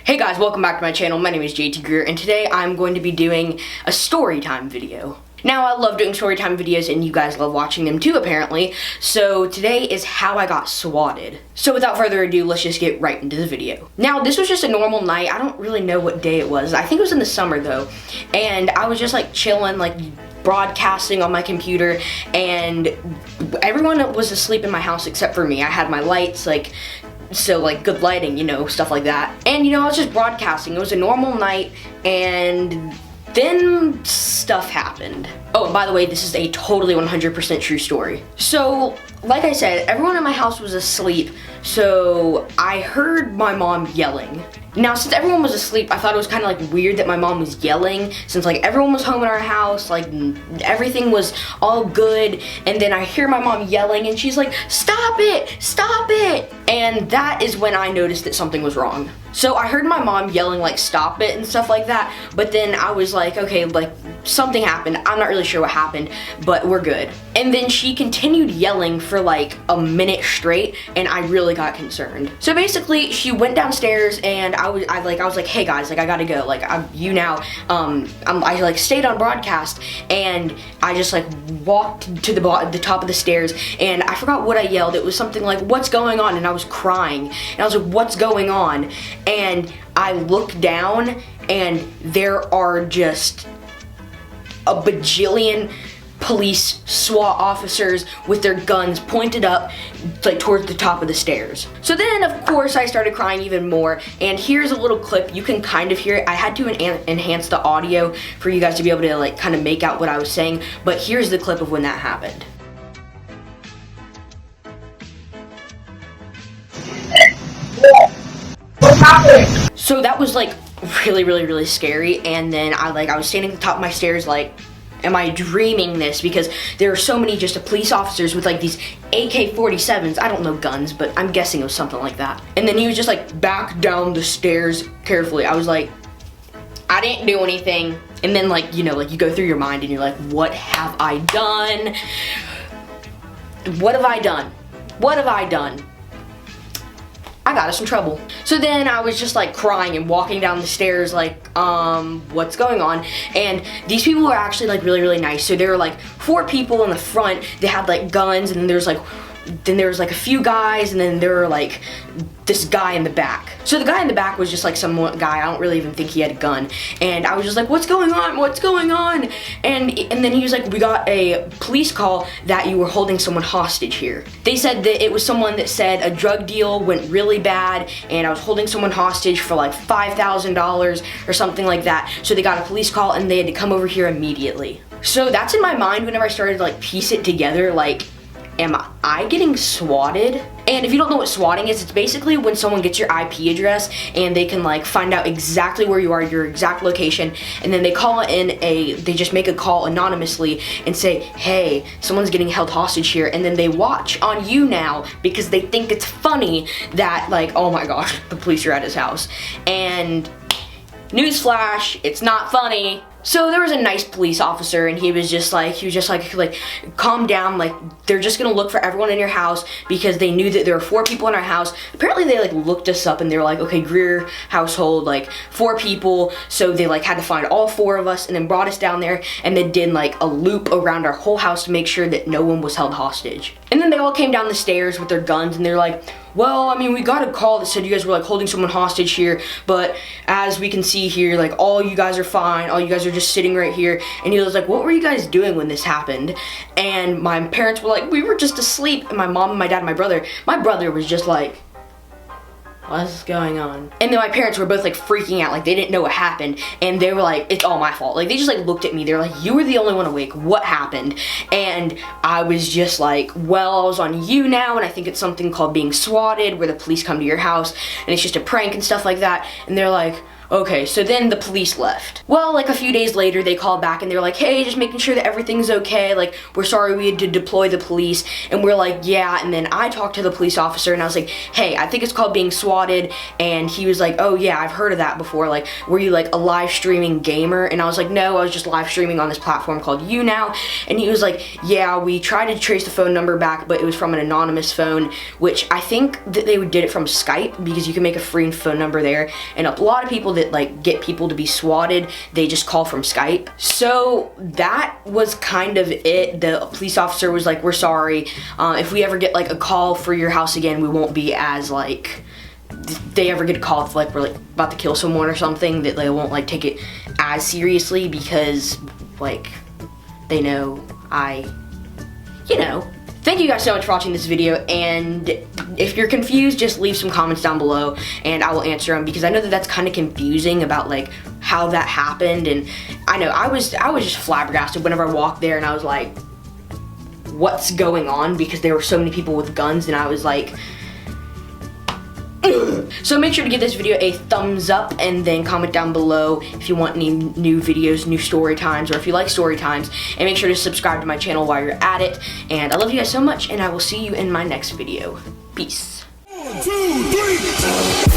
Hey guys, welcome back to my channel. My name is Greer, and today I'm going to be doing a Storytime video. Now, I love doing Storytime videos, and you guys love watching them too, apparently. So today is how I got swatted. So without further ado, let's just get right into the video. Now, this was just a normal night. I don't really know what day it was. I think it was in the summer though, and I was just like chilling, like broadcasting on my computer, and everyone was asleep in my house except for me. I had my lights, so good lighting, you know, stuff like that. And you know, I was just broadcasting. It was a normal night, and then stuff happened. Oh, and by the way, this is a totally 100% true story. So, like I said, everyone in my house was asleep, so I heard my mom yelling. Now, since everyone was asleep, I thought it was kind of weird that my mom was yelling, since everyone was home in our house, everything was all good, and then I hear my mom yelling, and she's like, "Stop it! Stop it!" And that is when I noticed that something was wrong. So I heard my mom yelling, "Stop it," and stuff like that, but then I was like, okay, something happened. I'm not really sure what happened, but we're good. And then she continued yelling for a minute straight, and I really got concerned. So basically, she went downstairs, and I was like, "Hey guys, I gotta go. I stayed on broadcast, and I just walked to the top of the stairs, and I forgot what I yelled. It was something like, "What's going on?" And I was crying, and I was like, "What's going on?" And I looked down, and there are just a bajillion police SWAT officers with their guns pointed up towards the top of the stairs. So then of course I started crying even more, and here's a little clip. You can kind of hear it. I had to enhance the audio for you guys to be able to kind of make out what I was saying, but here's the clip of when that happened. What's happening? So that was really scary, and then I was standing at the top of my stairs am I dreaming this? Because there are so many just police officers with these AK-47s. I don't know guns, but I'm guessing it was something like that. And then he was just back down the stairs carefully. I was like, I didn't do anything. And then you go through your mind and you're like, what have I done? What have I done? What have I done? I got us in trouble. So then I was just crying and walking down the stairs what's going on? And these people were actually really nice. So there were 4 people in the front. They had guns, and then there was a few guys, and then there were this guy in the back. So the guy in the back was just some guy. I don't really even think he had a gun. And I was just like, "What's going on? What's going on?" And then he was like, "We got a police call that you were holding someone hostage here." They said that it was someone that said a drug deal went really bad, and I was holding someone hostage for $5,000 or something like that. So they got a police call, and they had to come over here immediately. So that's in my mind whenever I started to piece it together, am I getting swatted? And if you don't know what swatting is, it's basically when someone gets your IP address and they can find out exactly where you are, your exact location, and then they call in they just make a call anonymously and say, "Hey, someone's getting held hostage here," and then they watch on you now because they think it's funny that oh my gosh, the police are at his house. And newsflash, it's not funny. So there was a nice police officer, and he was just calm down, they're just gonna look for everyone in your house, because they knew that there were 4 people in our house. Apparently they looked us up, and they were okay, Greer household, 4 people, so they had to find all 4 of us, and then brought us down there, and then did a loop around our whole house to make sure that no one was held hostage. And then they all came down the stairs with their guns, and they're like, "Well, I mean, we got a call that said you guys were holding someone hostage here, but as we can see here, all you guys are fine, all you guys are just sitting right here." And he was like, "What were you guys doing when this happened?" And my parents were like, "We were just asleep." And my mom and my dad and my brother was just like, "What's going on?" And then my parents were both freaking out, they didn't know what happened, and they were like, "It's all my fault." They just looked at me, they were like, "You were the only one awake, what happened?" And I was just like, "Well, I was on you now, and I think it's something called being swatted, where the police come to your house, and it's just a prank and stuff like that." And they're like, Okay, so then the police left. Well, like a few days later, they called back and they were like, hey, just making sure that everything's okay. Like, we're sorry we had to deploy the police. And we're like, yeah. And then I talked to the police officer and I was like, hey, I think it's called being swatted. And he was like, oh yeah, I've heard of that before. Like, were you like a live streaming gamer? And I was like, no, I was just live streaming on this platform called YouNow. And he was like, yeah, we tried to trace the phone number back, but it was from an anonymous phone, which I think that they did it from Skype because you can make a free phone number there. And a lot of people that like get people to be swatted, they just call from Skype. So that was kind of it. The police officer was like, we're sorry, if we ever get like a call for your house again, we won't be as like, if they ever get a call if like we're like about to kill someone or something, that they won't like take it as seriously because like they know Thank you guys so much for watching this video, and if you're confused, just leave some comments down below and I will answer them, because I know that that's kind of confusing about like how that happened. And I know I was just flabbergasted whenever I walked there and I was like, what's going on, because there were so many people with guns and I was like, so make sure to give this video a thumbs up and then comment down below if you want any new videos, new story times, or if you like story times, and make sure to subscribe to my channel while you're at it. And I love you guys so much, and I will see you in my next video. Peace. 1, 2, 3.